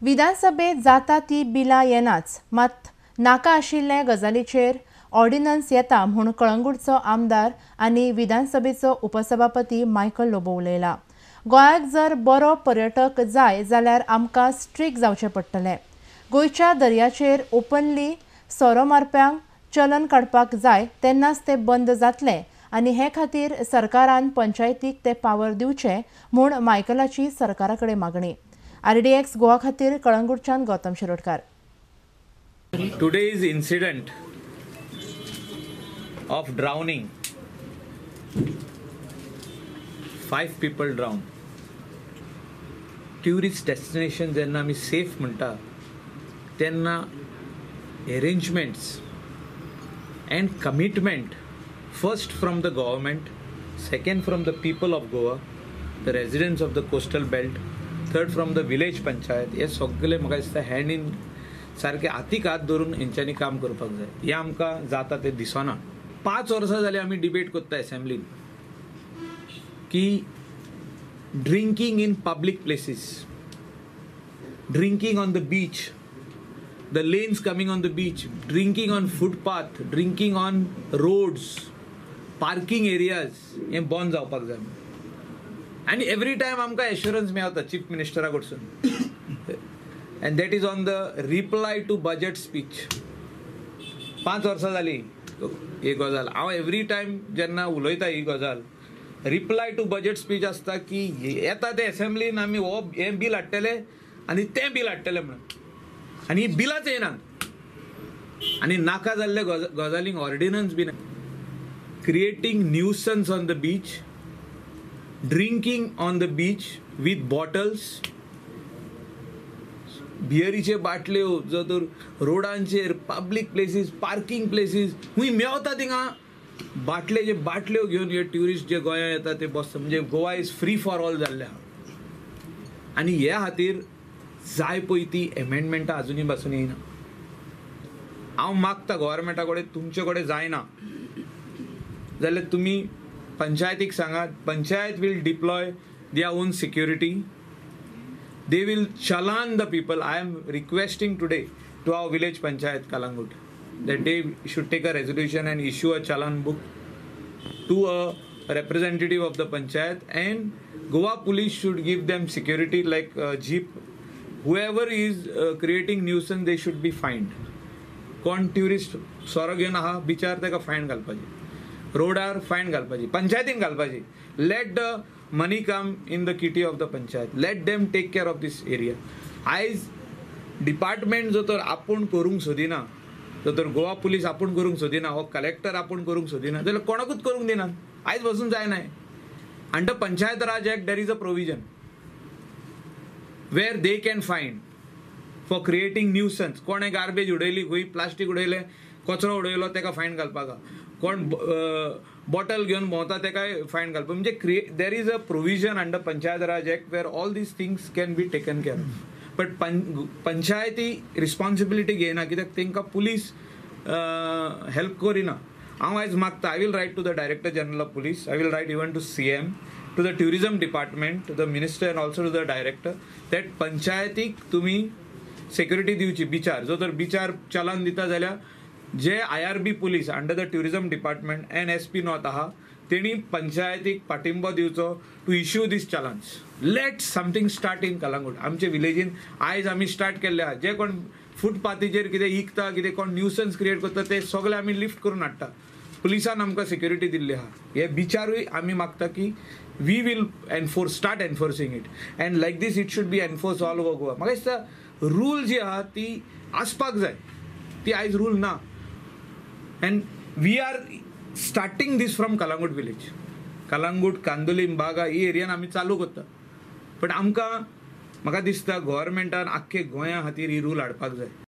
विधानसभेत जाता ती बिलां येनाच, मात नाका आशिल्ले गजालीचेर ऑर्डिनन्स येता म्हूण कळंगूटचो आमदार आनी विधानसभेचो उपसभापती मायकल लोबो उलयला. गोंयाक जर बरो पर्यटक जाय जाल्यार आमकां स्ट्रीक जावचें पडटलें. गोंयच्या दर्याचेर ओपनली सोरो मारप्यांक चलन काडपाक जाय तेन्नाच तें बंद जातलें आनी हे खातीर सरकारान पंचायतीक ते पावर दिवचे म्हूण मायकलाची सरकारा कडेन मागणी. RDX गोवा खातीर कळंगूटच्यान Gautam Shirodkar. Today's incident of drowning, 5 people drowned. Tourist destination जेन्ना आमी safe म्हणटा तेन्ना arrangements and commitment first from the government, second from the people of Goa, the residents of the coastal belt, third from the village panchayat, हे सगळे म्हाका दिसता hand in सारखे हातीक हात धरून हेंच्यांनी काम करपाक जाय. हे आमकां जाता ते दिसना. 5 वर्सां जाली आमी डिबेट करता असेंब्लीन की drinking in public places, drinking on the beach, the lanes coming on the beach, drinking on footpath, drinking on roads, parking areas, हे बंद जावपाक जाय. आणि एवरी टाइम आमकां एश्युरन्स मेळटा चीफ मिनिस्टरा कडसून, and that is on the reply to budget speech. 5 वर्सां जाली ही गजाल. हांव एवरी टाइम जेन्ना उलयता ही गजाल, रिप्लाय टू बजेट स्पीच आसता की येता ते असेंब्लीन आमी हो हें बील हाडटले आनी तें बील हाडटले म्हणून, आनी बिलाच येनात आनी नाका जाल्ले गजालींक ऑर्डिनन्स बी. Creating nuisance on the beach, drinking on the beach with bottles, बियरीचे बाटल्यो जो तर रोडांचेर, पब्लीक प्लेसीस, पार्किंग प्लेसीस खूंय मेवता थिंगा बाटल्यो घेवन हे ट्युरिस्ट जे गोंया येता ते बसता. म्हणजे Goa is free for all जाल्ले आहा. आनी हे खातीर जाय पळय ती एमेंडमेंटां अजुनी पासून येयना. हांव मागता गव्हर्मेंटा कडेन, तुमचे कडेन जायना जाल्यार तुमी पंचायतीक सांगात. Panchayat will deploy their own security. They will challan the people. I am requesting today to our village panchayat Kalangut that they should take a resolution and issue a challan book to a representative of the panchayat, and Goa police should give them security like jeep. Whoever is creating nuisance, they should be fined. कोण tourist सोरो घेवन आहा बिचार ताका फायन घालपाची, रोडार फायन घालपाची, पंचायतीन घालपाची. Let the money come in the kitty of the panchayat. Let them take care of this area. आयज डिपार्टमेंट जो तर आपूण करूंक सोदिना, जो तर गोवा पुलीस आपूण करूंक सोदिना, हो कलेक्टर आपूण करूंक सोदिना, जाल्यार कोणाकूच करूंक दिनात. आयज पासून जायना. Under panchayat raj act there is a provision where they can fine for creating nuisance. कोणे गार्बेज उडयली, खंय प्लास्टीक उडयले, कचरो उडयलो, ताका फायन घालपाक. कोण बॉटल घेवन भोंवता ताकाय फायन घालपाक. म्हणजे there is a provision under panchayat raj act where all these things can be taken care of. But पंचायती रिस्पॉन्सिबिलिटी घेयना, कित्याक तांकां पुलीस हेल्प करिना. हांव आयज मागता, I will write to the director general of police, I will write even to CM, to the tourism department, to the minister and also to the director, that पंचायतीक तुमी security दिवची. बिचार जो तर बिचार चलान दिता जाल्यार जे IRB police under the tourism department and SP north आहा तेणी पंचायतीक पाठिंबो दिवचो to issue these challans. Let something start in Calangute. आमचे विलेजीन आयज आमी स्टार्ट केल्ले आहा. जे कोण फुटपाथीचेर कितें इकता, कितें कोण न्यूसन्स क्रिएट करता, ते सगळे आमी लिफ्ट करून हाडटा. पुलिसान आमकां सिक्युरिटी दिल्ली आहा. हे बिचारूय आमी मागता की we will start enforcing it, and like this it should be enforce all over Goa. म्हाका दिसता रूल जी आहा ती आसपाक जाय, ती आयज रूल ना. And we are starting this from Kalangut village. Kalangut, Kandolim, Baga ही एरियान आमी चालू करता. बट आमकां म्हाका दिसता गव्हर्मेंटान आख्खे गोंया खातीर ही रूल हाडपाक जाय.